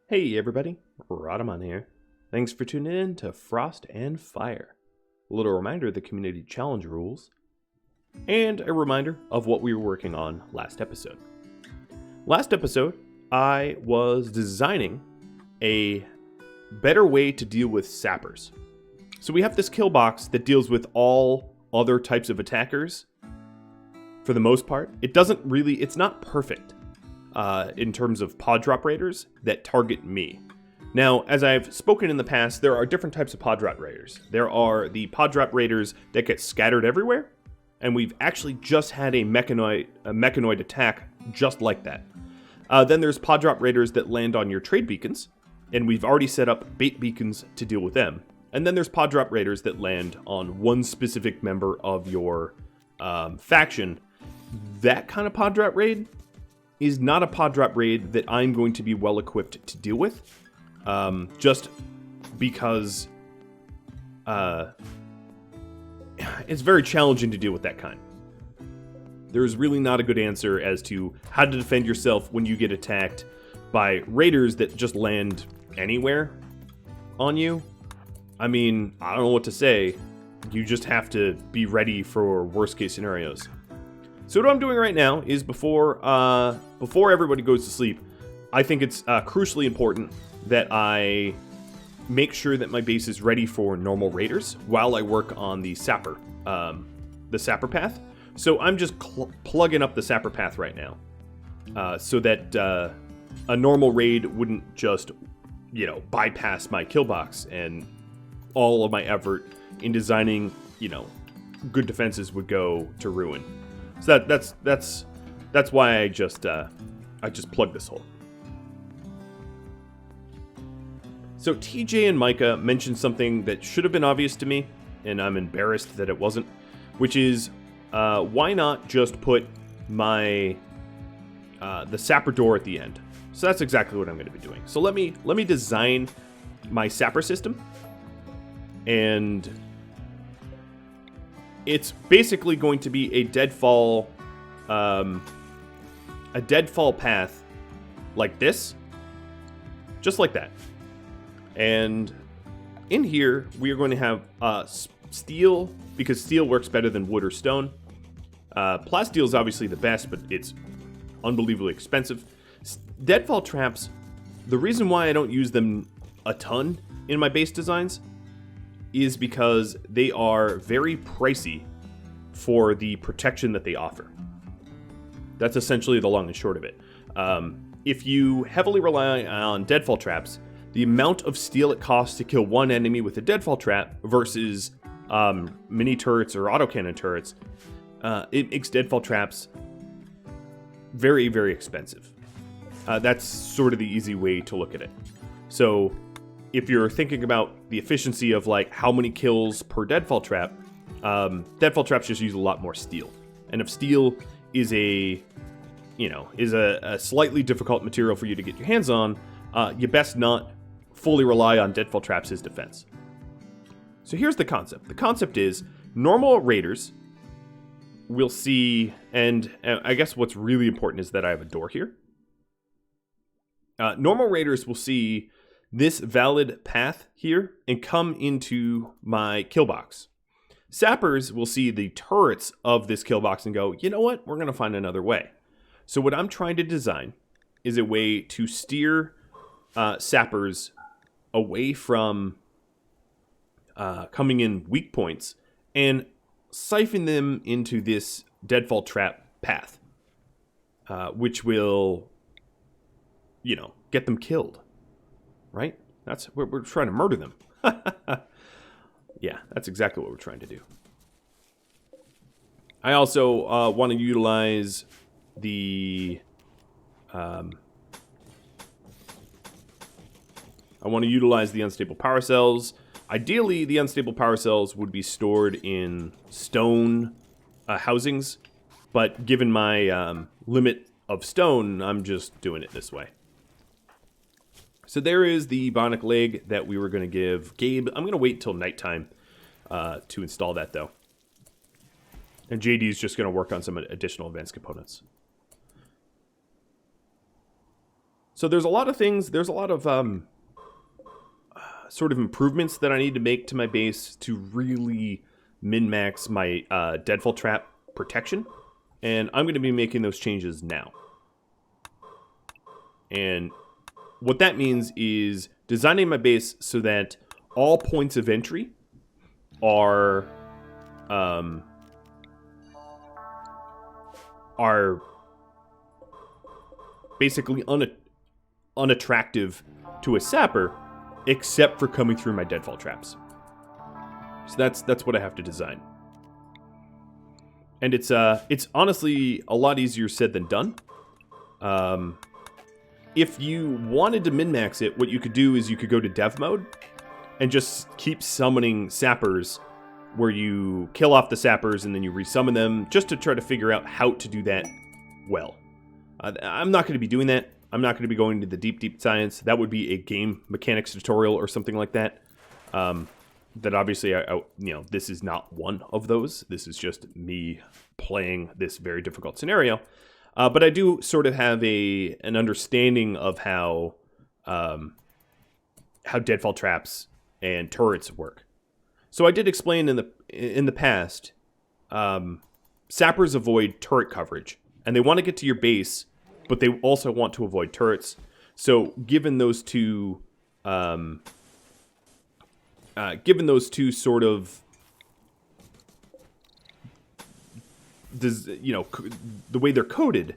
Hey everybody, Rhadamant here. Thanks for tuning in to Frost and Fire. A little reminder of the community challenge rules, and a reminder of what we were working on last episode. Last episode, I was designing a better way to deal with sappers. So we have this kill box that deals with all other types of attackers for the most part. It's not perfect. In terms of pod drop raiders that target me. Now, as I've spoken in the past, there are different types of pod drop raiders. There are the pod drop raiders that get scattered everywhere, and we've actually just had a mechanoid attack just like that. Then there's pod drop raiders that land on your trade beacons, and we've already set up bait beacons to deal with them. And then there's pod drop raiders that land on one specific member of your faction. That kind of pod drop raid is not a pod drop raid that I'm going to be well equipped to deal with, just because it's very challenging to deal with that kind. There's really not a good answer as to how to defend yourself when you get attacked by raiders that just land anywhere on you. I mean, I don't know what to say. You just have to be ready for worst case scenarios. So what I'm doing right now is before everybody goes to sleep, I think it's crucially important that I make sure that my base is ready for normal raiders while I work on the sapper path. So I'm just plugging up the sapper path right now, so that a normal raid wouldn't just, bypass my kill box, and all of my effort in designing, good defenses would go to ruin. So that's why I just plugged this hole. So TJ and Micah mentioned something that should have been obvious to me, and I'm embarrassed that it wasn't, which is why not just put my the sapper door at the end? So that's exactly what I'm going to be doing. So let me design my sapper system, and it's basically going to be a deadfall path like this, just like that. And in here, we are going to have steel, because steel works better than wood or stone. Plasteel is obviously the best, but it's unbelievably expensive. Deadfall traps, the reason why I don't use them a ton in my base designs is because they are very pricey for the protection that they offer. That's essentially the long and short of it. If you heavily rely on deadfall traps, the amount of steel it costs to kill one enemy with a deadfall trap versus mini turrets or autocannon turrets, it makes deadfall traps very, very expensive. That's sort of the easy way to look at it. So if you're thinking about the efficiency of like how many kills per deadfall trap, deadfall traps just use a lot more steel. And if steel is a slightly difficult material for you to get your hands on, you best not fully rely on deadfall traps as defense. So here's the concept. The concept is normal raiders will see, and I guess what's really important is that I have a door here. Normal raiders will see this valid path here and come into my kill box. Sappers will see the turrets of this kill box and go, you know what, we're going to find another way. So what I'm trying to design is a way to steer sappers away from coming in weak points and siphon them into this deadfall trap path, which will, get them killed. Right? We're trying to murder them. Yeah, that's exactly what we're trying to do. I also want to utilize the unstable power cells. Ideally, the unstable power cells would be stored in stone housings, but given my limit of stone, I'm just doing it this way. So there is the bionic leg that we were going to give Gabe. I'm going to wait until nighttime to install that, though. And JD is just going to work on some additional advanced components. So there's a lot of things, there's a lot of sort of improvements that I need to make to my base to really min-max my Deadfall Trap protection. And I'm going to be making those changes now. And what that means is designing my base so that all points of entry are basically unattractive to a sapper, except for coming through my Deadfall Traps. So that's what I have to design. And it's honestly a lot easier said than done. If you wanted to min-max it, what you could do is you could go to dev mode and just keep summoning sappers, where you kill off the sappers and then you resummon them, just to try to figure out how to do that well. I'm not going to be doing that. I'm not going to be going into the deep science. That would be a game mechanics tutorial or something like that. That obviously, this is not one of those. This is just me playing this very difficult scenario. But I do sort of have an understanding of how Deadfall Traps and turrets work. So I did explain in the past, sappers avoid turret coverage, and they want to get to your base, but they also want to avoid turrets. So given those two sort of, the way they're coded,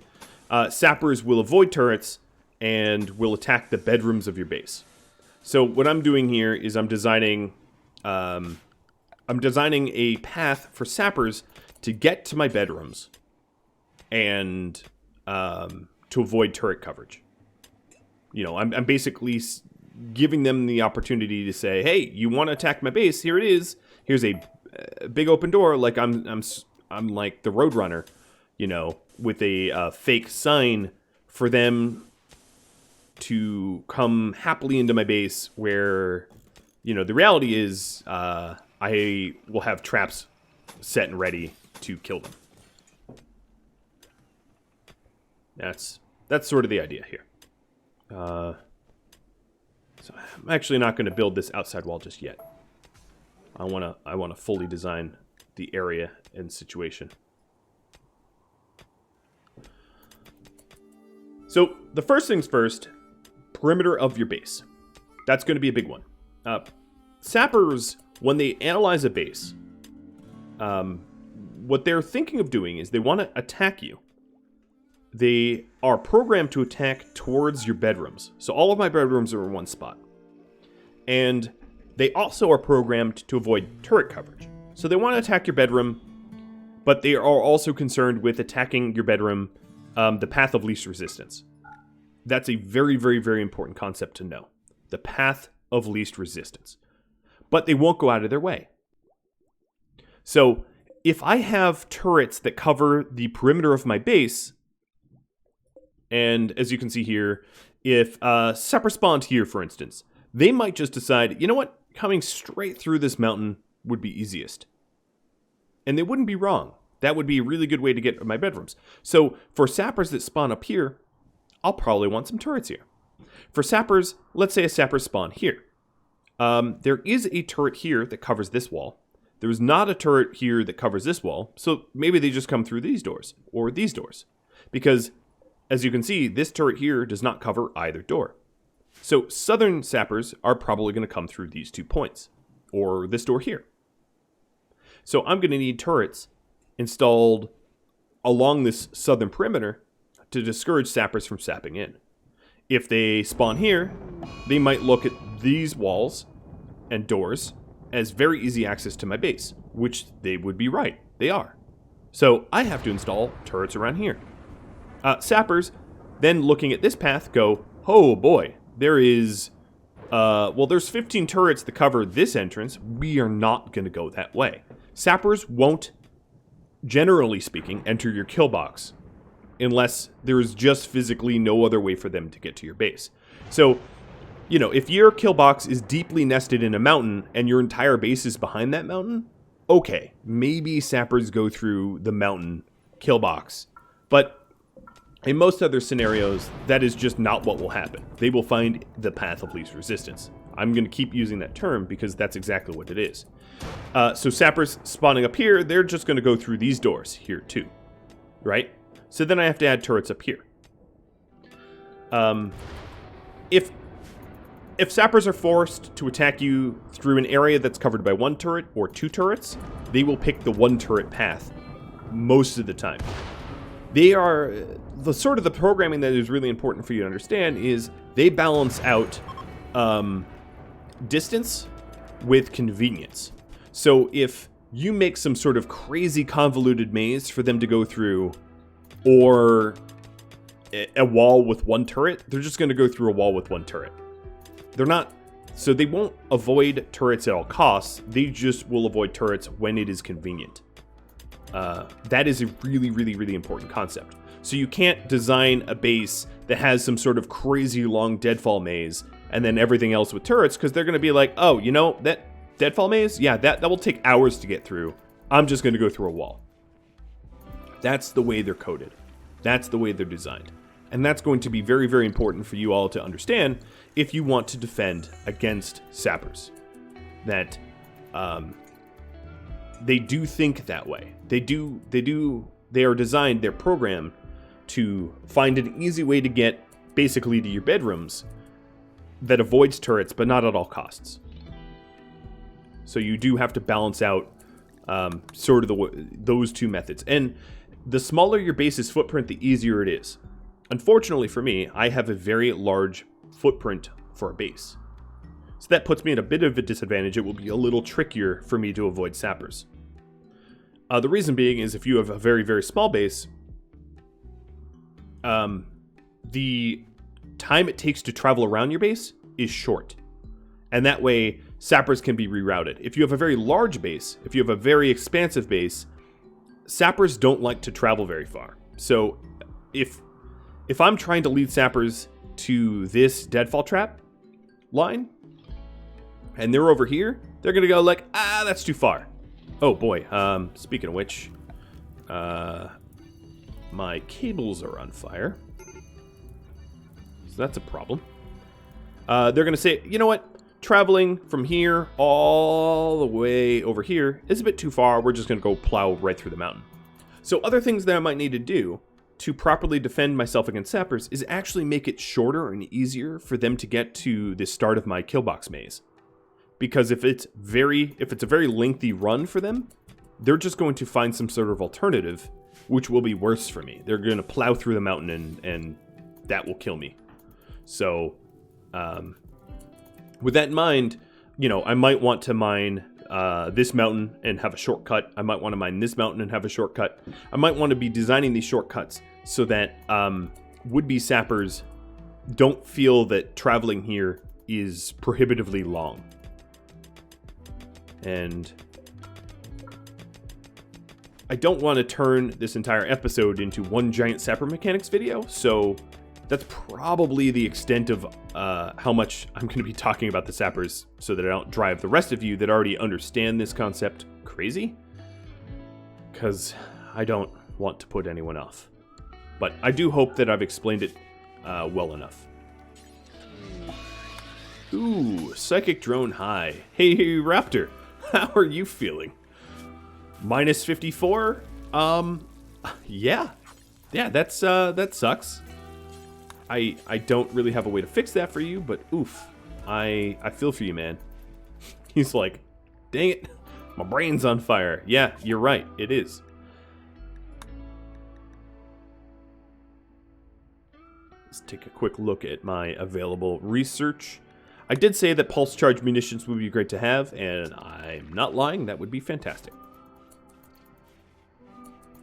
sappers will avoid turrets and will attack the bedrooms of your base. So what I'm doing here is I'm designing a path for sappers to get to my bedrooms and to avoid turret coverage. I'm basically giving them the opportunity to say, hey, you want to attack my base? Here it is. Here's a big open door, like I'm like the Roadrunner, with a fake sign for them to come happily into my base, where, the reality is I will have traps set and ready to kill them. That's sort of the idea here. So I'm actually not going to build this outside wall just yet. I want to fully design the area and situation. So the first things first, perimeter of your base. That's going to be a big one. Sappers, when they analyze a base, what they're thinking of doing is they want to attack you. They are programmed to attack towards your bedrooms. So all of my bedrooms are in one spot. And they also are programmed to avoid turret coverage. So they want to attack your bedroom, but they are also concerned with attacking your bedroom, the path of least resistance. That's a very, very, very important concept to know. The path of least resistance. But they won't go out of their way. So if I have turrets that cover the perimeter of my base, and as you can see here, if sapper spawned here, for instance, they might just decide, you know what, coming straight through this mountain would be easiest. And they wouldn't be wrong. That would be a really good way to get to my bedrooms. So for sappers that spawn up here, I'll probably want some turrets here. For sappers, let's say a sapper spawn here. There is a turret here that covers this wall. There's not a turret here that covers this wall, so maybe they just come through these doors, or these doors. Because, as you can see, this turret here does not cover either door. So southern sappers are probably going to come through these 2 points, or this door here. So I'm going to need turrets installed along this southern perimeter to discourage sappers from sapping in. If they spawn here, they might look at these walls and doors as very easy access to my base, which they would be right. They are. So I have to install turrets around here. Sappers, then looking at this path, go, oh boy, there's 15 turrets that cover this entrance. We are not going to go that way. Sappers won't, generally speaking, enter your kill box unless there is just physically no other way for them to get to your base. So, if your kill box is deeply nested in a mountain and your entire base is behind that mountain, okay, maybe sappers go through the mountain kill box. But In most other scenarios, that is just not what will happen. They will find the path of least resistance. I'm going to keep using that term because that's exactly what it is. So sappers spawning up here, they're just going to go through these doors here too, right? So then I have to add turrets up here. If sappers are forced to attack you through an area that's covered by 1 turret or 2 turrets, they will pick the 1 turret path most of the time. They are the sort of the programming that is really important for you to understand is they balance out distance with convenience. So if you make some sort of crazy convoluted maze for them to go through, or a wall with 1 turret, they're just going to go through a wall with 1 turret. They're not, so they won't avoid turrets at all costs. They just will avoid turrets when it is convenient. That is a really, really, really important concept. So you can't design a base that has some sort of crazy long deadfall maze and then everything else with turrets, because they're going to be like, oh, you know, that deadfall maze? Yeah, that will take hours to get through. I'm just going to go through a wall. That's the way they're coded. That's the way they're designed. And that's going to be very, very important for you all to understand if you want to defend against sappers. That they do think that way. They are designed, they're programmed to find an easy way to get basically to your bedrooms that avoids turrets, but not at all costs. So you do have to balance out sort of those two methods. And the smaller your base's footprint, the easier it is. Unfortunately for me, I have a very large footprint for a base. So that puts me at a bit of a disadvantage. It will be a little trickier for me to avoid sappers. The reason being is if you have a very, very small base, the time it takes to travel around your base is short. And that way, sappers can be rerouted. If you have a very large base, if you have a very expansive base, sappers don't like to travel very far. So if I'm trying to lead sappers to this Deadfall Trap line, and they're over here, they're going to go like, that's too far. Oh boy, speaking of which, my cables are on fire. So that's a problem. They're going to say, you know what? Traveling from here all the way over here is a bit too far. We're just going to go plow right through the mountain. So other things that I might need to do to properly defend myself against sappers is actually make it shorter and easier for them to get to the start of my killbox maze. Because if it's a very lengthy run for them, they're just going to find some sort of alternative, which will be worse for me. They're going to plow through the mountain and that will kill me. So, with that in mind, you know, I might want to mine this mountain and have a shortcut. I might want to mine this mountain and have a shortcut. I might want to be designing these shortcuts so that would-be sappers don't feel that traveling here is prohibitively long. And I don't want to turn this entire episode into one giant sapper mechanics video, so that's probably the extent of how much I'm going to be talking about the sappers, so that I don't drive the rest of you that already understand this concept crazy, because I don't want to put anyone off. But I do hope that I've explained it well enough. Ooh, Psychic Drone High. Hey, Raptor, how are you feeling? Minus 54? Yeah, that sucks. I don't really have a way to fix that for you, but oof, I feel for you, man. He's like, dang it, my brain's on fire. Yeah, you're right, it is. Let's take a quick look at my available research. I did say that pulse charge munitions would be great to have, and I'm not lying, that would be fantastic.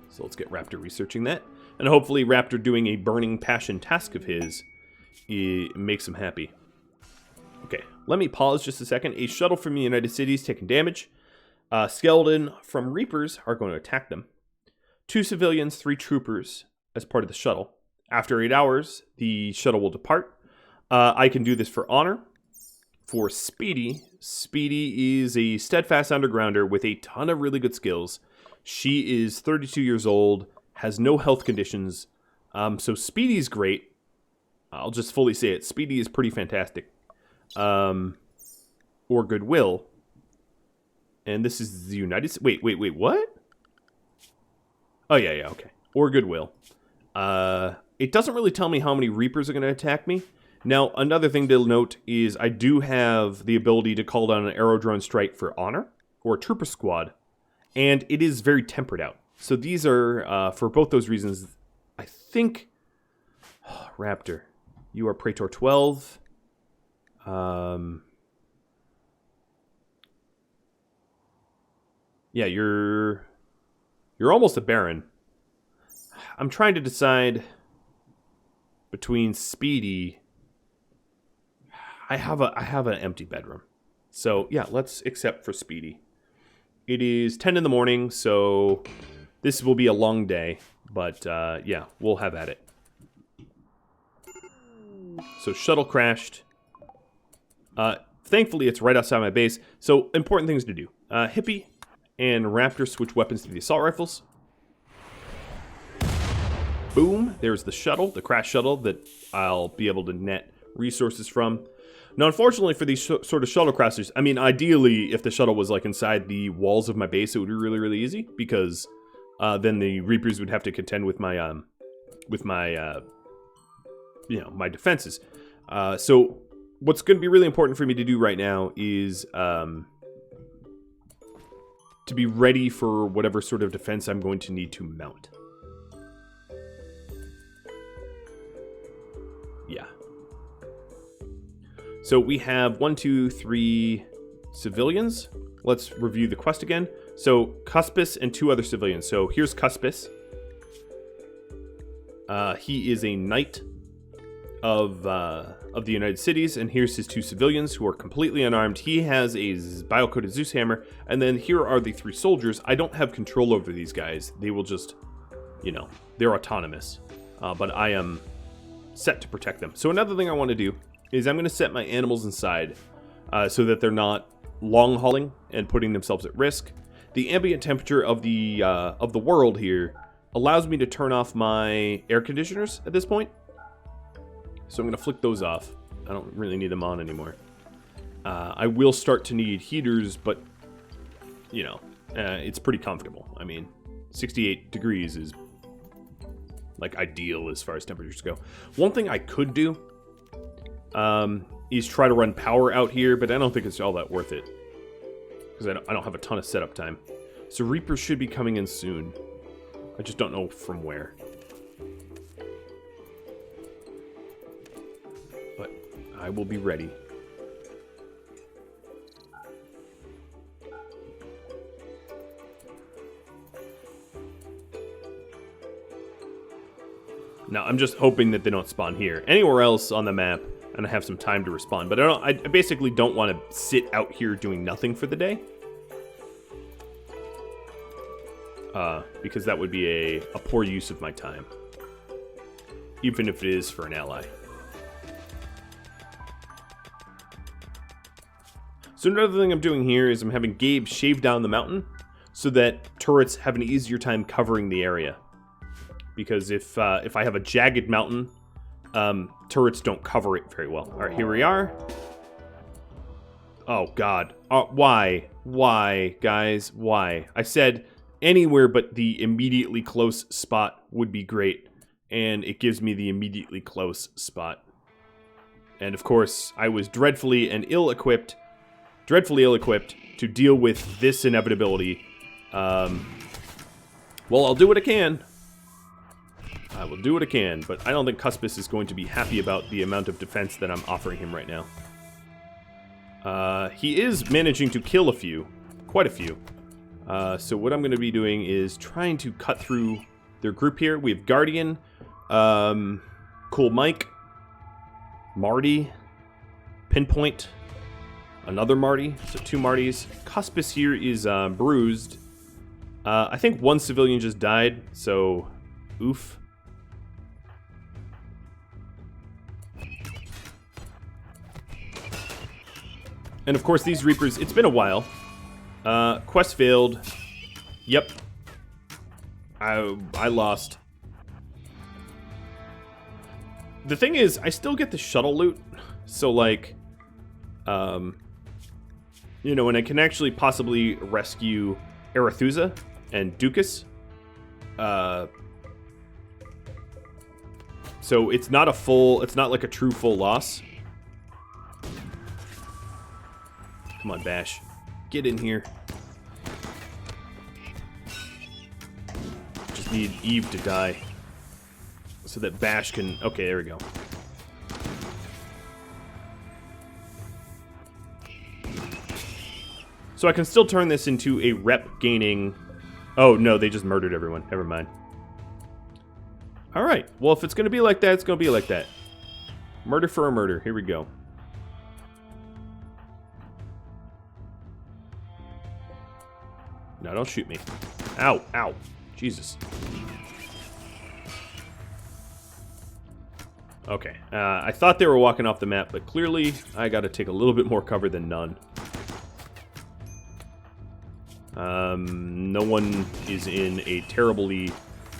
So let's get Raptor researching that. And hopefully Raptor doing a burning passion task of his makes him happy. Okay, let me pause just a second. A shuttle from the United Cities taking damage. Skeleton from Reapers are going to attack them. 2 civilians, 3 troopers as part of the shuttle. After 8 hours, the shuttle will depart. I can do this for honor. For Speedy, Speedy is a steadfast undergrounder with a ton of really good skills. She is 32 years old, has no health conditions, So Speedy's great. I'll just fully say it. Speedy is pretty fantastic. Or Goodwill. And this is the United States. Wait, what? Oh, yeah, okay. Or Goodwill. It doesn't really tell me how many Reapers are going to attack me. Now, another thing to note is I do have the ability to call down an arrow drone strike for Honor or Trooper Squad. And it is very tempered out. So these are, for both those reasons, I think... Oh, Raptor, you are Praetor 12. Yeah, you're almost a Baron. I'm trying to decide between Speedy. I have an empty bedroom. So, yeah, let's accept for Speedy. It is 10 in the morning, so this will be a long day. But, yeah, we'll have at it. So, shuttle crashed. Thankfully, it's right outside my base. So, important things to do. Hippie and Raptor switch weapons to the assault rifles. Boom. There's the shuttle, the crash shuttle that I'll be able to net resources from. Now, unfortunately for these sort of shuttle crashers, I mean, ideally, if the shuttle was like inside the walls of my base, it would be really, really easy because then the Reapers would have to contend with my, my defenses. So what's going to be really important for me to do right now is to be ready for whatever sort of defense I'm going to need to mount. Yeah. So we have 1, 2, 3 civilians. Let's review the quest again. So Cuspis and 2 other civilians. So here's Cuspis. He is a knight of the United Cities, and here's his 2 civilians who are completely unarmed. He has a bio-coated Zeus hammer, and then here are the 3 soldiers. I don't have control over these guys. They will just, they're autonomous. But I am set to protect them. So another thing I want to do is I'm going to set my animals inside so that they're not long hauling and putting themselves at risk. The ambient temperature of the world here allows me to turn off my air conditioners at this point. So I'm going to flick those off. I don't really need them on anymore. I will start to need heaters, but it's pretty comfortable. I mean, 68 degrees is like ideal as far as temperatures go. One thing I could do is try to run power out here, but I don't think it's all that worth it because I don't have a ton of setup time. So Reapers should be coming in soon. I just don't know from where. But I will be ready. Now, I'm just hoping that they don't spawn here. Anywhere else on the map, and I have some time to respond. But I basically don't want to sit out here doing nothing for the day. Because that would be a poor use of my time. Even if it is for an ally. So another thing I'm doing here is I'm having Gabe shave down the mountain so that turrets have an easier time covering the area. Because if I have a jagged mountain, turrets don't cover it very well. All right, here we are. Oh, God. Why? Why, guys? Why? I said anywhere but the immediately close spot would be great. And it gives me the immediately close spot. And, of course, I was dreadfully ill-equipped to deal with this inevitability. Well, I'll do what I can. I will do what I can, but I don't think Cuspis is going to be happy about the amount of defense that I'm offering him right now. He is managing to kill quite a few. So what I'm going to be doing is trying to cut through their group here. We have Guardian, Cool Mike, Marty, Pinpoint, another Marty, so 2 Martys. Cuspis here is bruised. I think 1 civilian just died, so oof. And of course these Reapers, it's been a while. Quest failed. Yep. I lost. The thing is, I still get the shuttle loot. So, like, you know, and I can actually possibly rescue Arethusa and Dukas. So it's not like a true full loss. Come on, Bash. Get in here. Just need Eve to die. So that Bash can... Okay, there we go. So I can still turn this into a rep gaining... Oh, no, they just murdered everyone. Never mind. Alright, well, if it's going to be like that, it's going to be like that. Murder for a murder. Here we go. No, don't shoot me. Ow, ow. Jesus. Okay, I thought they were walking off the map, but clearly I got to take a little bit more cover than none. No one is in a terribly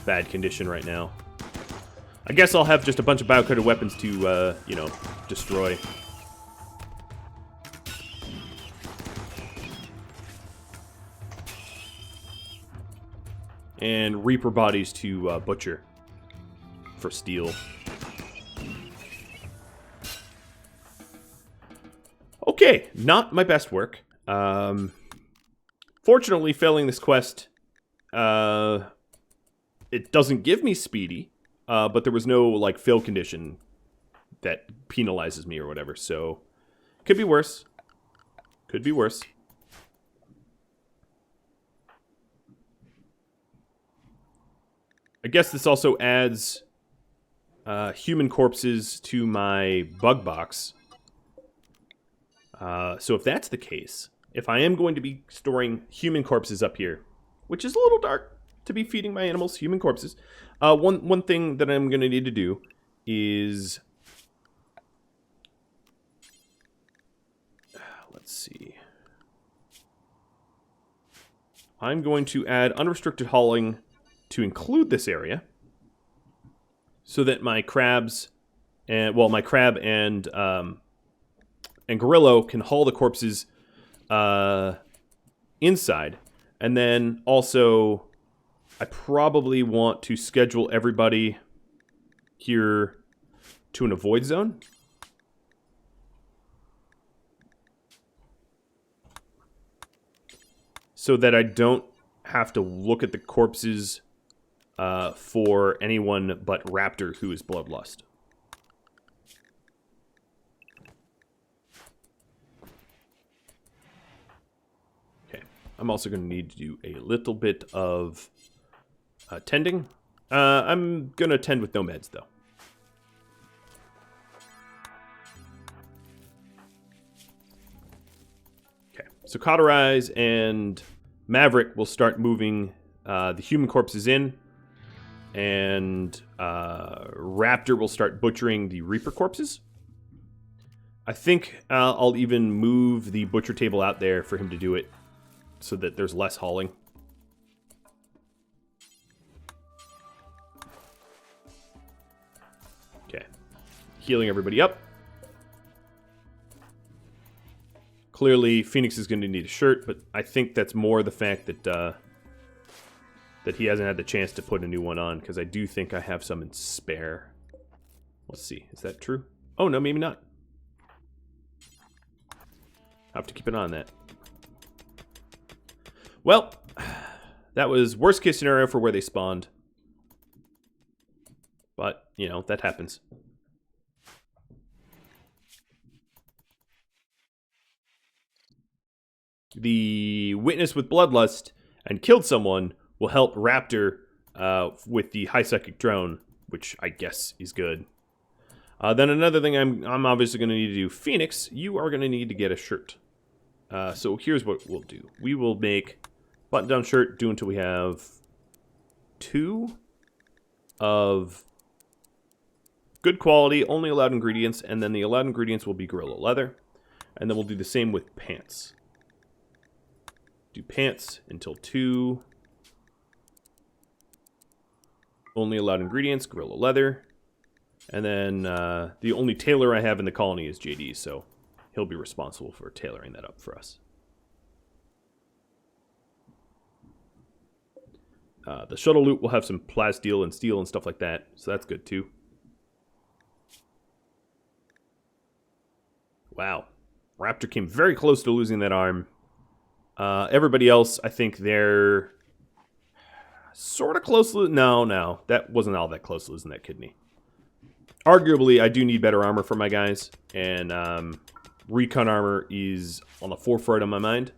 bad condition right now. I guess I'll have just a bunch of bio-coded weapons to, you know, destroy. And Reaper bodies to butcher for steel. Okay, not my best work. Fortunately, failing this quest, it doesn't give me speedy, but there was no, like, fail condition that penalizes me or whatever, so could be worse. Could be worse. I guess this also adds human corpses to my bug box. So if that's the case, if I am going to be storing human corpses up here, which is a little dark to be feeding my animals human corpses, one thing that I'm going to need to do is... Let's see. I'm going to add unrestricted hauling to include this area so that my crabs and, well, my crab and Gorillo can haul the corpses inside. And then also I probably want to schedule everybody here to an avoid zone. So that I don't have to look at the corpses for anyone but Raptor, who is Bloodlust. Okay, I'm also going to need to do a little bit of tending. I'm going to tend with no meds, though. Okay, so Cauterize and Maverick will start moving the human corpses in, and Raptor will start butchering the Reaper corpses. I think I'll even move the butcher table out there for him to do it, so that there's less hauling. Okay, healing everybody up. Clearly, Phoenix is going to need a shirt, but I think that's more the fact that that he hasn't had the chance to put a new one on, because I do think I have some in spare. Let's see, is that true? Oh, no, maybe not. I'll have to keep an eye on that. Well, that was worst case scenario for where they spawned. But, you know, that happens. The witness with Bloodlust and killed someone will help Raptor with the high psychic drone, which I guess is good. Then another thing I'm obviously going to need to do, Phoenix, you are going to need to get a shirt. So here's what we'll do. We will make button-down shirt, do until we have 2 of good quality, only allowed ingredients, and then the allowed ingredients will be Gorilla Leather. And then we'll do the same with pants. Do pants until 2. Only allowed ingredients, Gorilla Leather. And then the only tailor I have in the colony is JD, so he'll be responsible for tailoring that up for us. The shuttle loot will have some plasteel and steel and stuff like that, so that's good too. Wow. Raptor came very close to losing that arm. Everybody else, I think they're sort of close to... No, that wasn't all that close to losing that kidney. Arguably, I do need better armor for my guys, and recon armor is on the forefront of my mind.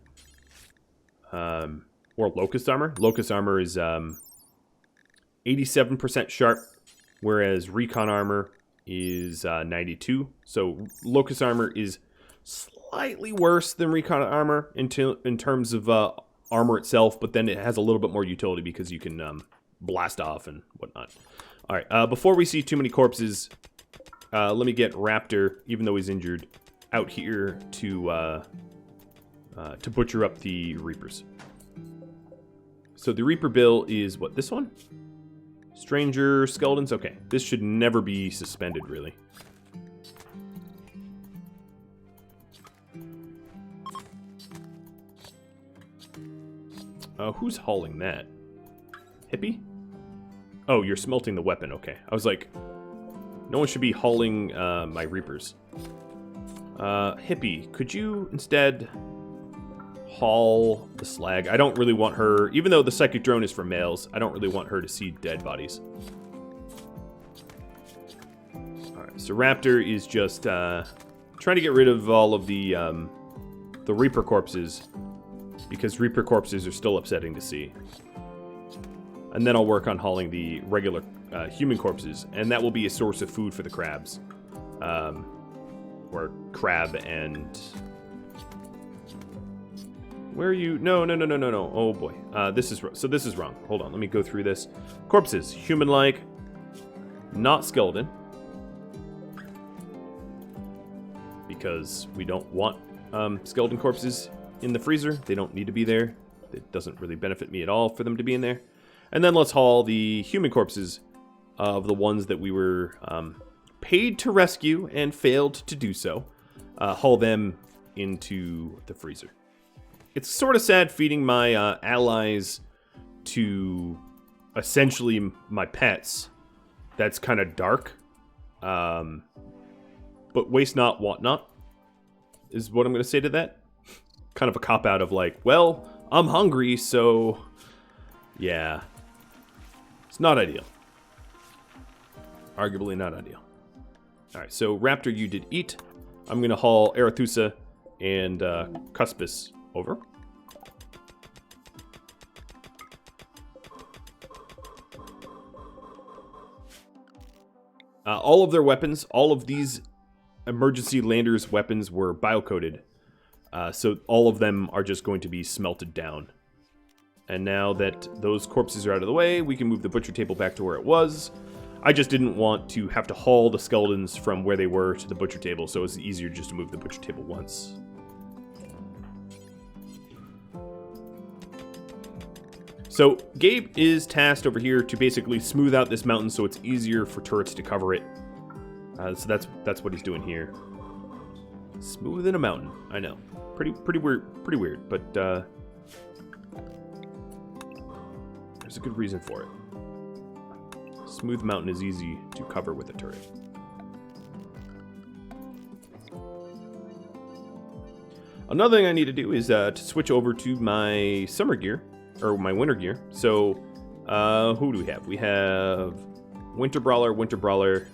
Or locust armor. Locust armor is 87% sharp, whereas recon armor is 92. So locust armor is slightly worse than recon armor in terms of armor itself, but then it has a little bit more utility because you can blast off and whatnot. All right, before we see too many corpses, let me get Raptor, even though he's injured, out here to butcher up the Reapers. So the Reaper bill is, what, this one? Stranger Skeletons? Okay, this should never be suspended, really. Who's hauling that? Hippie? Oh, you're smelting the weapon, okay. I was like, no one should be hauling my Reapers. Hippie, could you instead haul the slag? I don't really want her, even though the psychic drone is for males, I don't really want her to see dead bodies. Alright, so Raptor is just trying to get rid of all of the Reaper corpses, because Reaper corpses are still upsetting to see. And then I'll work on hauling the regular human corpses, and that will be a source of food for the crabs. Or crab and... Where are you? No. Oh boy. This is wrong. Hold on, let me go through this. Corpses. Human-like. Not skeleton. Because we don't want skeleton corpses in the freezer. They don't need to be there. It doesn't really benefit me at all for them to be in there. And then let's haul the human corpses of the ones that we were paid to rescue and failed to do so. Haul them into the freezer. It's sort of sad feeding my allies to essentially my pets. That's kind of dark. But waste not, want not is what I'm going to say to that. Kind of a cop-out of like, well, I'm hungry, so yeah. It's not ideal. Arguably not ideal. Alright, so Raptor, you did eat. I'm going to haul Arethusa and Cuspis over. All of their weapons, all of these emergency landers' weapons were biocoded. So all of them are just going to be smelted down. And now that those corpses are out of the way, we can move the butcher table back to where it was. I just didn't want to have to haul the skeletons from where they were to the butcher table, so it's easier just to move the butcher table once. So Gabe is tasked over here to basically smooth out this mountain so it's easier for turrets to cover it. So that's what he's doing here. Smoothing a mountain, I know. Pretty weird, but there's a good reason for it. Smooth mountain is easy to cover with a turret. Another thing I need to do is to switch over to my summer gear, or my winter gear. So, who do we have? We have Winter Brawler,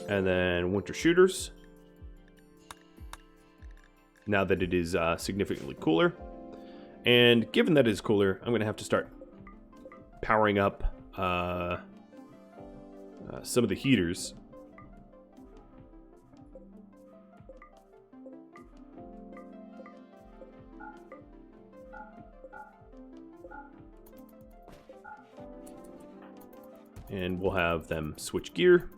and then Winter Shooters. Now that it is significantly cooler. And given that it is cooler, I'm going to have to start powering up some of the heaters. And we'll have them switch gear.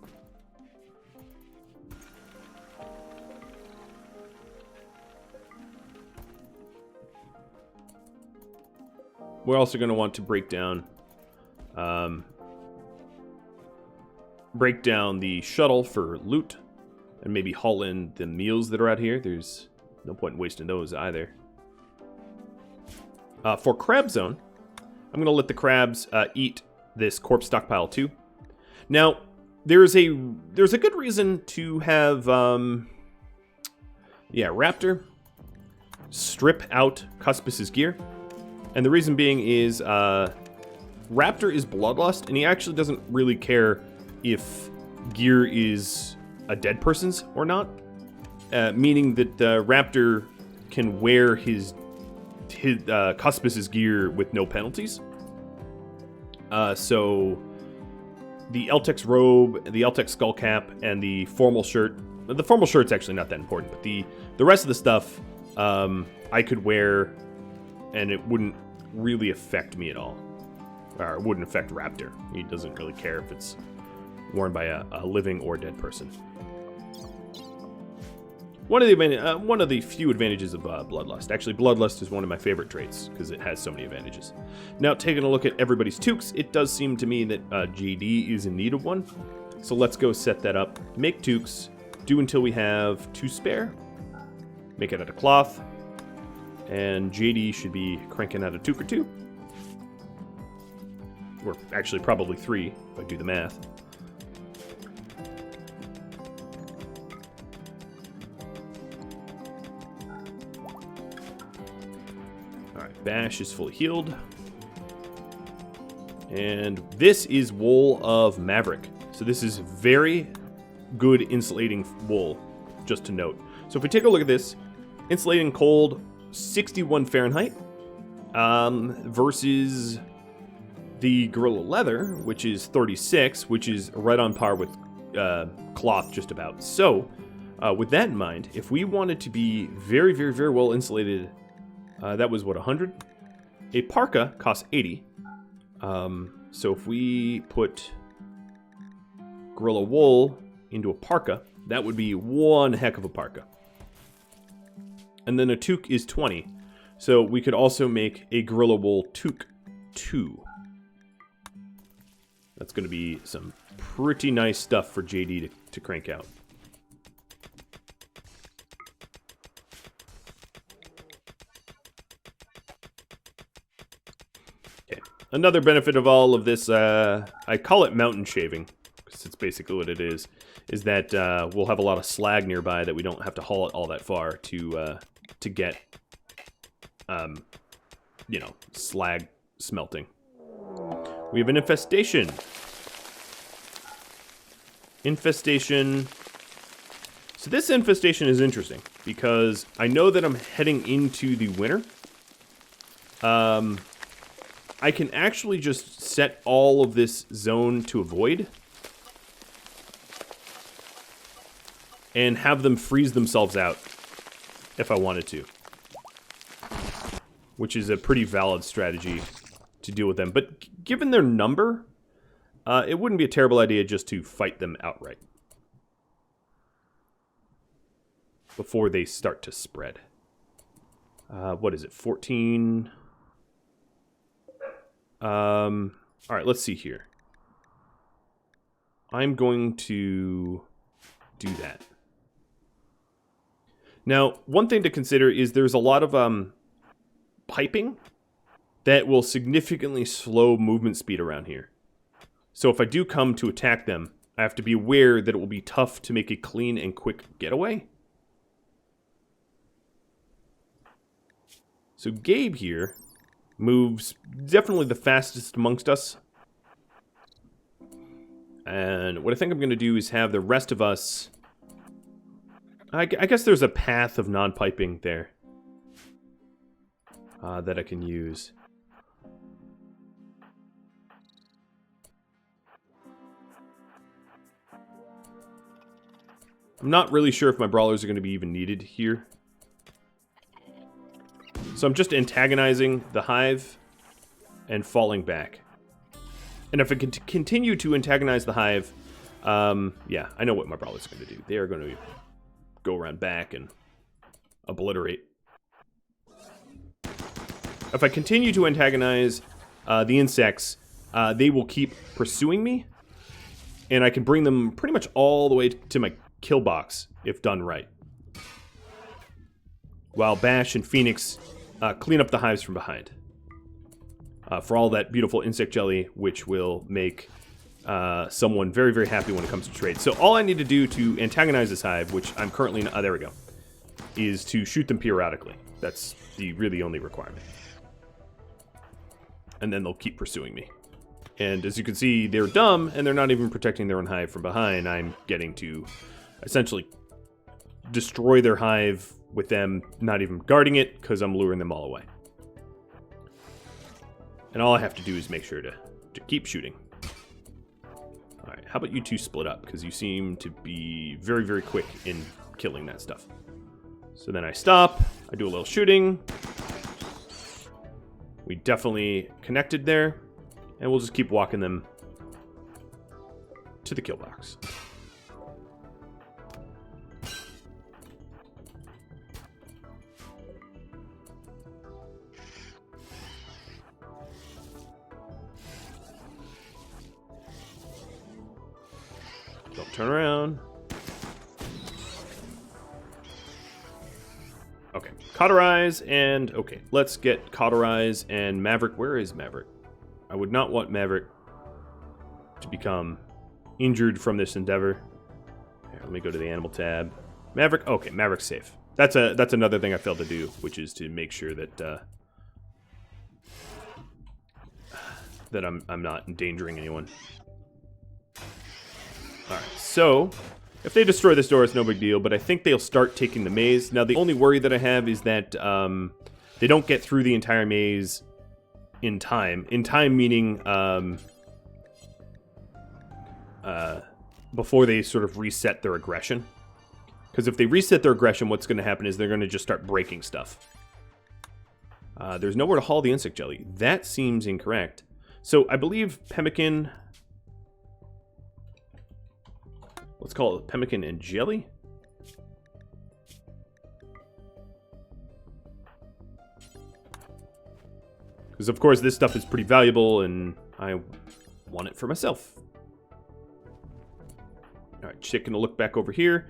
We're also going to want to break down break down the shuttle for loot and maybe haul in the meals that are out here. There's no point in wasting those either. For Crab Zone, I'm going to let the crabs eat this corpse stockpile too. Now, there's a good reason to have Raptor strip out Cuspus's gear. And the reason being is Raptor is bloodlust, and he actually doesn't really care if gear is a dead person's or not. Meaning that Raptor can wear his Cuspus's gear with no penalties. So the Eltex robe, the Eltex skull cap, and the formal shirt. The formal shirt's actually not that important, but the rest of the stuff I could wear, and it wouldn't really affect me at all. Or it wouldn't affect Raptor. He doesn't really care if it's worn by a living or dead person. One of the few advantages of Bloodlust. Actually, Bloodlust is one of my favorite traits because it has so many advantages. Now, taking a look at everybody's toques, it does seem to me that JD is in need of one. So let's go set that up. Make toques. Do until we have 2 spare. Make it out of cloth. And JD should be cranking out a toque or 2. Or actually, probably 3 if I do the math. Bash is fully healed. And this is Wool of Maverick. So this is very good insulating wool, just to note. So if we take a look at this, insulating cold, 61 Fahrenheit, versus the Gorilla Leather, which is 36, which is right on par with cloth just about. So with that in mind, if we wanted to be very, very, very well insulated, that was, what, 100? A parka costs 80. So if we put Gorilla Wool into a parka, that would be one heck of a parka. And then a toque is 20. So we could also make a Gorilla Wool toque 2. That's going to be some pretty nice stuff for JD to crank out. Another benefit of all of this, I call it mountain shaving, because it's basically what it is that we'll have a lot of slag nearby that we don't have to haul it all that far to get, slag smelting. We have an infestation. So this infestation is interesting, because I know that I'm heading into the winter. I can actually just set all of this zone to avoid and have them freeze themselves out if I wanted to, which is a pretty valid strategy to deal with them. But given their number, it wouldn't be a terrible idea just to fight them outright before they start to spread. What is it, 14... Alright, let's see here. I'm going to do that. Now, one thing to consider is there's a lot of piping that will significantly slow movement speed around here. So if I do come to attack them, I have to be aware that it will be tough to make a clean and quick getaway. So Gabe here moves definitely the fastest amongst us. And what I think I'm going to do is have the rest of us... I guess there's a path of non-piping there that I can use. I'm not really sure if my brawlers are going to be even needed here. So I'm just antagonizing the hive and falling back. And if I can continue to antagonize the hive, yeah, I know what my brawlers are going to do. They are going to go around back and obliterate. If I continue to antagonize the insects, they will keep pursuing me. And I can bring them pretty much all the way to my kill box if done right. While Bash and Phoenix clean up the hives from behind. For all that beautiful insect jelly, which will make someone very, very happy when it comes to trade. So all I need to do to antagonize this hive, which I'm currently... there we go. Is to shoot them periodically. That's the really only requirement. And then they'll keep pursuing me. And as you can see, they're dumb, and they're not even protecting their own hive from behind. I'm getting to essentially destroy their hive with them not even guarding it, because I'm luring them all away. And all I have to do is make sure to keep shooting. Alright, how about you two split up, because you seem to be very, very quick in killing that stuff. So then I stop, I do a little shooting. We definitely connected there. And we'll just keep walking them to the kill box. Don't turn around. Okay, cauterize and... Okay, let's get cauterize and Maverick. Where is Maverick? I would not want Maverick to become injured from this endeavor. Here, let me go to the animal tab. Maverick, okay, Maverick's safe. That's another thing I failed to do, which is to make sure that that I'm not endangering anyone. All right, so if they destroy this door, it's no big deal, but I think they'll start taking the maze. Now, the only worry that I have is that they don't get through the entire maze in time. In time meaning before they sort of reset their aggression. Because if they reset their aggression, what's going to happen is they're going to just start breaking stuff. There's nowhere to haul the insect jelly. That seems incorrect. So I believe pemmican... Let's call it pemmican and jelly. Because, of course, this stuff is pretty valuable, and I want it for myself. Alright, taking a look back over here.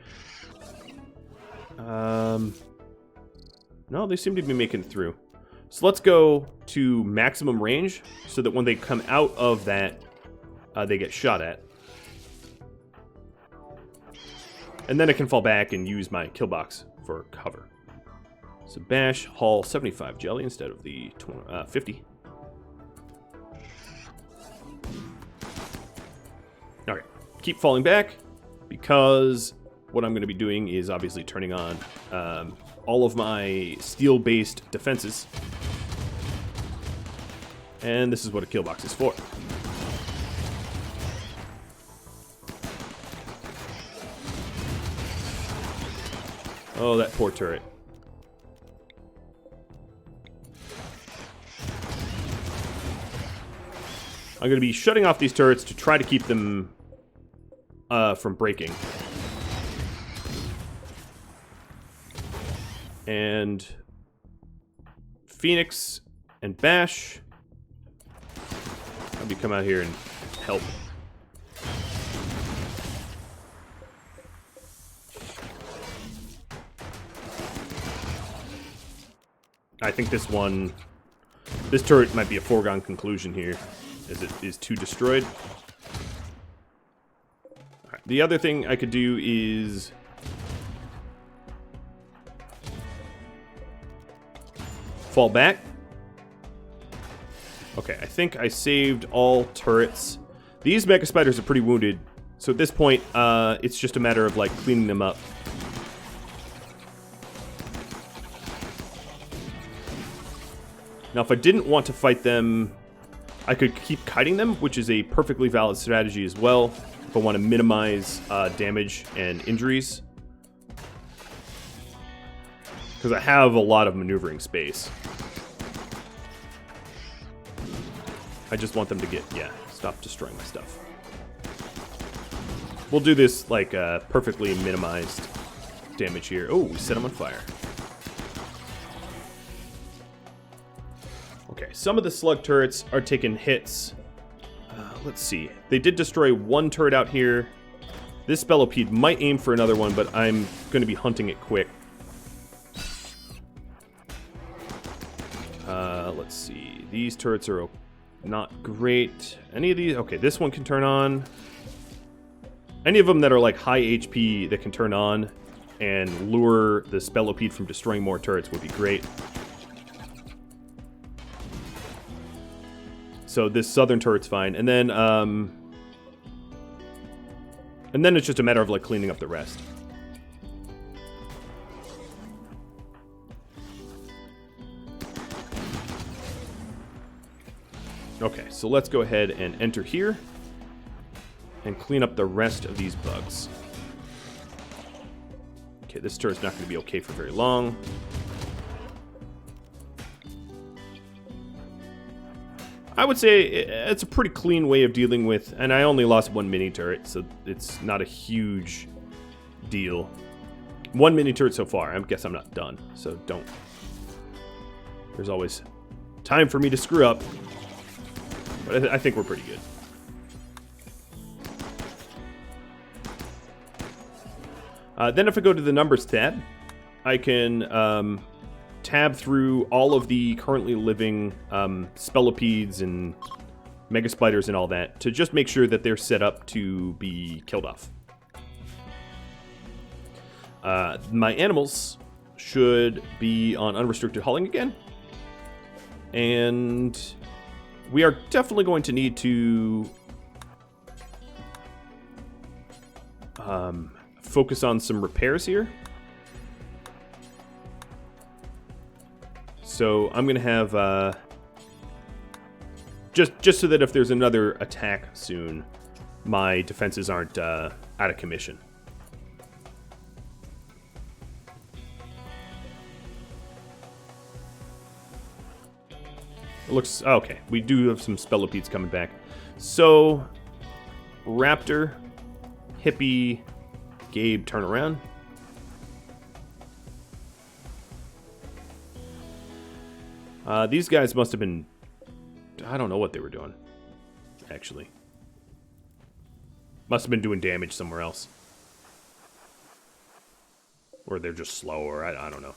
No, they seem to be making it through. So let's go to maximum range, so that when they come out of that, they get shot at. And then I can fall back and use my kill box for cover. So Bash, haul 75 jelly instead of the 50. Alright, keep falling back, because what I'm going to be doing is obviously turning on all of my steel-based defenses. And this is what a kill box is for. Oh, that poor turret. I'm going to be shutting off these turrets to try to keep them from breaking. And Phoenix and Bash, I'll be come out here and help. I think this turret might be a foregone conclusion here, as it is too destroyed. All right, the other thing I could do is fall back. Okay, I think I saved all turrets. These Mega Spiders are pretty wounded, so at this point, it's just a matter of, like, cleaning them up. Now, if I didn't want to fight them, I could keep kiting them, which is a perfectly valid strategy as well, if I want to minimize damage and injuries. Because I have a lot of maneuvering space. I just want them to get, yeah, stop destroying my stuff. We'll do this, like, perfectly minimized damage here. Oh, we set them on fire. Okay, some of the slug turrets are taking hits Let's see. They did destroy one turret out here. This Spellopede might aim for another one, but I'm going to be hunting it quick. Let's see. These turrets are not great. Any of these? Okay, this one can turn on. Any of them that are like high HP that can turn on and lure the Spellopede from destroying more turrets would be great. So this southern turret's fine. And then it's just a matter of like cleaning up the rest. Okay, so let's go ahead and enter here and clean up the rest of these bugs. Okay, this turret's not going to be okay for very long. I would say it's a pretty clean way of dealing with, and I only lost one mini turret, so it's not a huge deal. One mini turret so far. I guess I'm not done, so don't. There's always time for me to screw up, but I think we're pretty good. Then if I go to the numbers tab, I can tab through all of the currently living Spellopedes and Mega Spiders and all that to just make sure that they're set up to be killed off. My animals should be on unrestricted hauling again. And we are definitely going to need to focus on some repairs here. So I'm going to have, just so that if there's another attack soon, my defenses aren't out of commission. It looks, okay, we do have some Spellopedes coming back. So, Raptor, Hippie, Gabe, turn around. These guys must have been... I don't know what they were doing, actually. Must have been doing damage somewhere else. Or they're just slower, I don't know.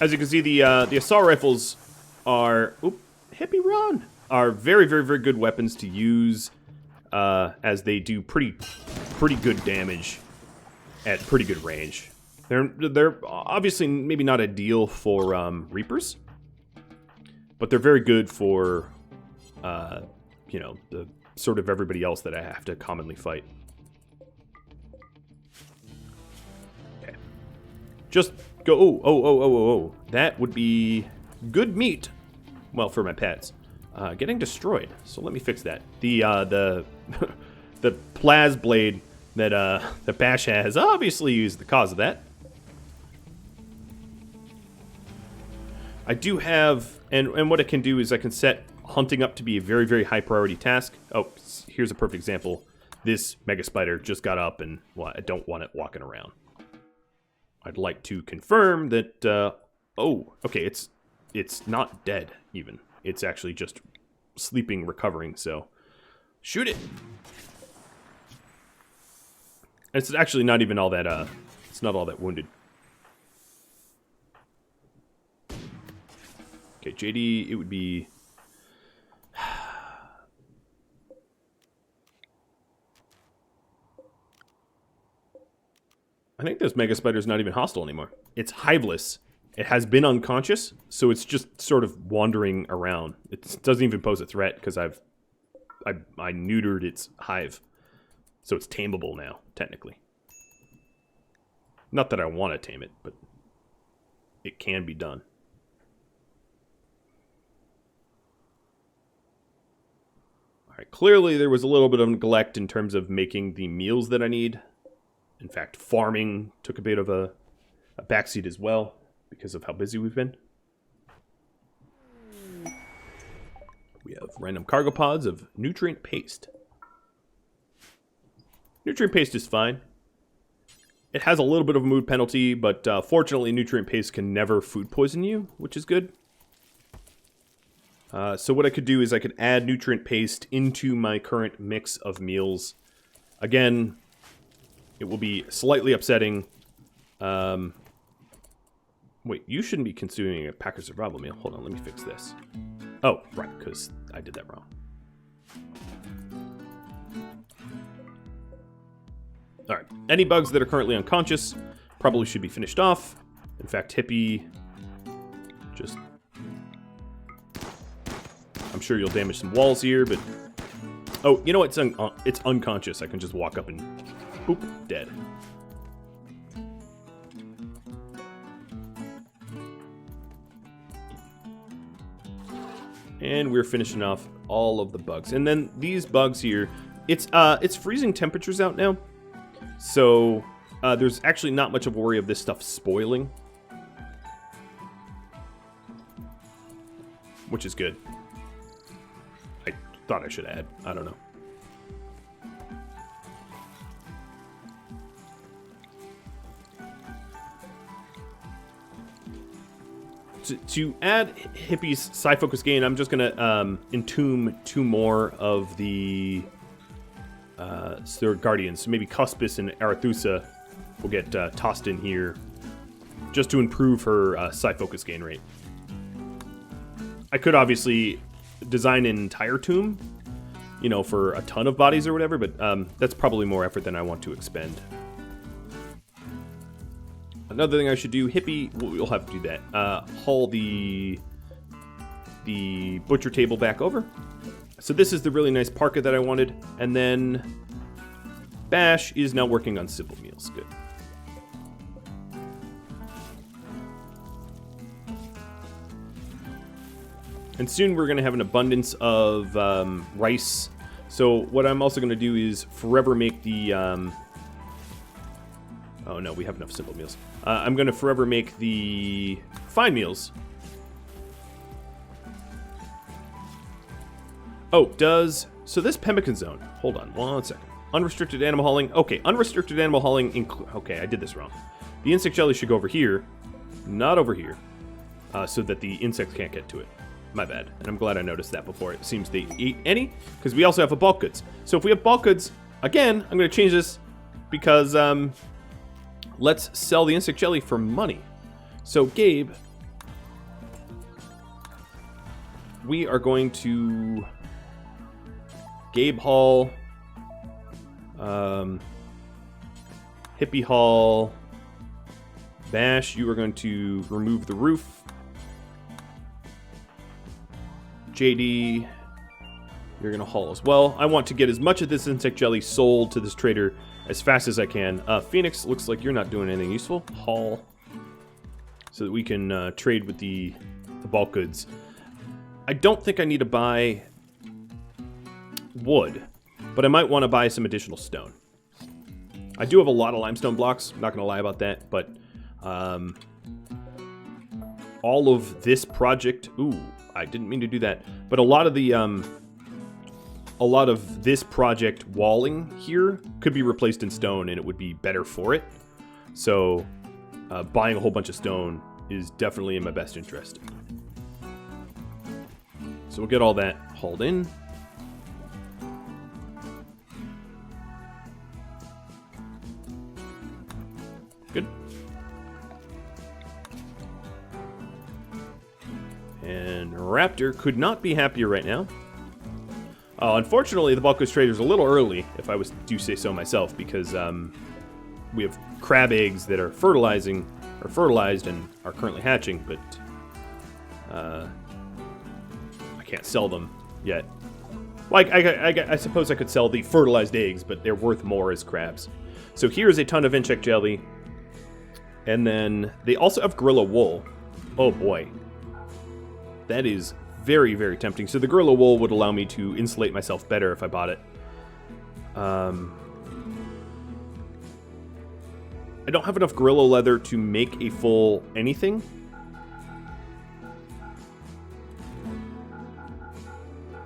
As you can see, the assault rifles are... Oop, hippie run! Are very, very, very good weapons to use as they do pretty good damage at pretty good range. They're obviously maybe not ideal for Reapers, but they're very good for, you know, the sort of everybody else that I have to commonly fight. Okay. Just... go, oh, that would be good meat. Well, for my pets. Getting destroyed, so let me fix that. The the Plaz Blade that Bash has obviously is the cause of that. I do have, and what it can do is I can set hunting up to be a very, very high priority task. Oh, here's a perfect example. This Mega Spider just got up and, well, I don't want it walking around. I'd like to confirm that, oh, okay, it's not dead, even. It's actually just sleeping, recovering, so shoot it! It's actually not even all that, it's not all that wounded. Okay, JD, it would be... I think this Mega Spider's not even hostile anymore. It's hiveless. It has been unconscious, so it's just sort of wandering around. It doesn't even pose a threat because I neutered its hive. So it's tameable now, technically. Not that I want to tame it, but it can be done. Alright, clearly there was a little bit of neglect in terms of making the meals that I need. In fact, farming took a bit of a backseat as well, because of how busy we've been. We have random cargo pods of nutrient paste. Nutrient paste is fine. It has a little bit of a mood penalty, but fortunately nutrient paste can never food poison you, which is good. So what I could do is I could add nutrient paste into my current mix of meals. Again, it will be slightly upsetting. Wait, you shouldn't be consuming a Packer survival meal. Hold on, let me fix this. Oh, right, because I did that wrong. Alright, any bugs that are currently unconscious probably should be finished off. In fact, Hippie, just... I'm sure you'll damage some walls here, but... Oh, you know what? It's unconscious. I can just walk up and... Boop, dead. And we're finishing off all of the bugs. And then these bugs here, it's freezing temperatures out now. So there's actually not much of a worry of this stuff spoiling. Which is good. I thought I should add. I don't know. To add Hippie's Psi Focus gain, I'm just going to entomb 2 more of the Guardians. So maybe Cuspis and Arethusa will get tossed in here just to improve her Psi Focus gain rate. I could obviously design an entire tomb, you know, for a ton of bodies or whatever, but that's probably more effort than I want to expend. Another thing I should do, Hippie, we'll have to do that. Haul the butcher table back over. So this is the really nice parka that I wanted. And then Bash is now working on simple meals. Good. And soon we're going to have an abundance of rice. So what I'm also going to do is forever make the... Oh no, we have enough simple meals. I'm going to forever make the fine meals. Oh, so this pemmican zone, hold on 1 second. Unrestricted animal hauling, okay, unrestricted animal hauling, okay, I did this wrong. The insect jelly should go over here, not over here, so that the insects can't get to it. My bad, and I'm glad I noticed that before it seems they eat any, because we also have a bulk goods. So if we have bulk goods, again, I'm going to change this because, let's sell the insect jelly for money. So, Gabe, we are going to Gabe haul, Hippie haul, Bash, you are going to remove the roof. JD, you're going to haul as well. I want to get as much of this insect jelly sold to this trader as fast as I can. Phoenix, looks like you're not doing anything useful. Haul. So that we can trade with the bulk goods. I don't think I need to buy wood, but I might want to buy some additional stone. I do have a lot of limestone blocks, I'm not going to lie about that, but all of this project... Ooh, I didn't mean to do that. But a lot of this project walling here could be replaced in stone, and it would be better for it. So buying a whole bunch of stone is definitely in my best interest. So we'll get all that hauled in. Good. And Raptor could not be happier right now. Unfortunately, the bulk goods trader is a little early, if I do say so myself, because we have crab eggs that are fertilized and are currently hatching, but I can't sell them yet. Well, I suppose I could sell the fertilized eggs, but they're worth more as crabs. So here's a ton of insect jelly, and then they also have gorilla wool. Oh boy, that is very, very tempting. So the gorilla wool would allow me to insulate myself better if I bought it. I don't have enough gorilla leather to make a full anything.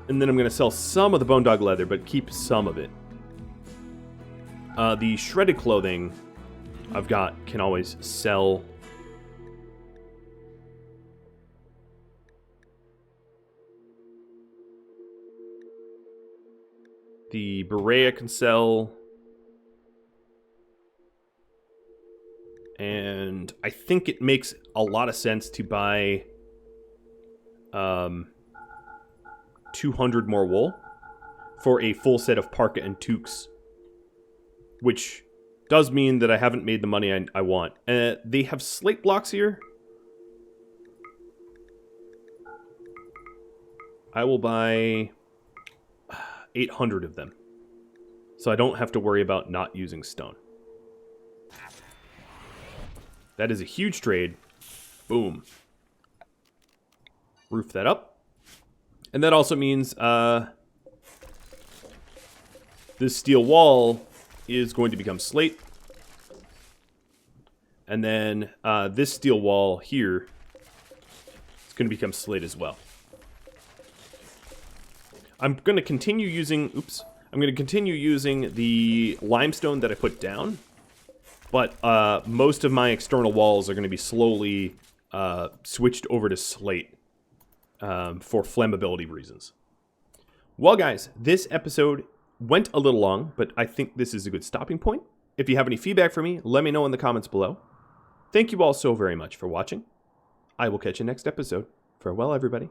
And then I'm going to sell some of the bone dog leather, but keep some of it. The shredded clothing I've got can always sell. The beret I can sell. And I think it makes a lot of sense to buy 200 more wool for a full set of parka and toques, which does mean that I haven't made the money I want. They have slate blocks here. I will buy 800 of them, so I don't have to worry about not using stone. That is a huge trade. Boom. Roof that up. And that also means this steel wall is going to become slate. And then this steel wall here is going to become slate as well. I'm going to continue using, I'm going to continue using the limestone that I put down. But most of my external walls are going to be slowly switched over to slate for flammability reasons. Well, guys, this episode went a little long, but I think this is a good stopping point. If you have any feedback for me, let me know in the comments below. Thank you all so very much for watching. I will catch you next episode. Farewell, everybody.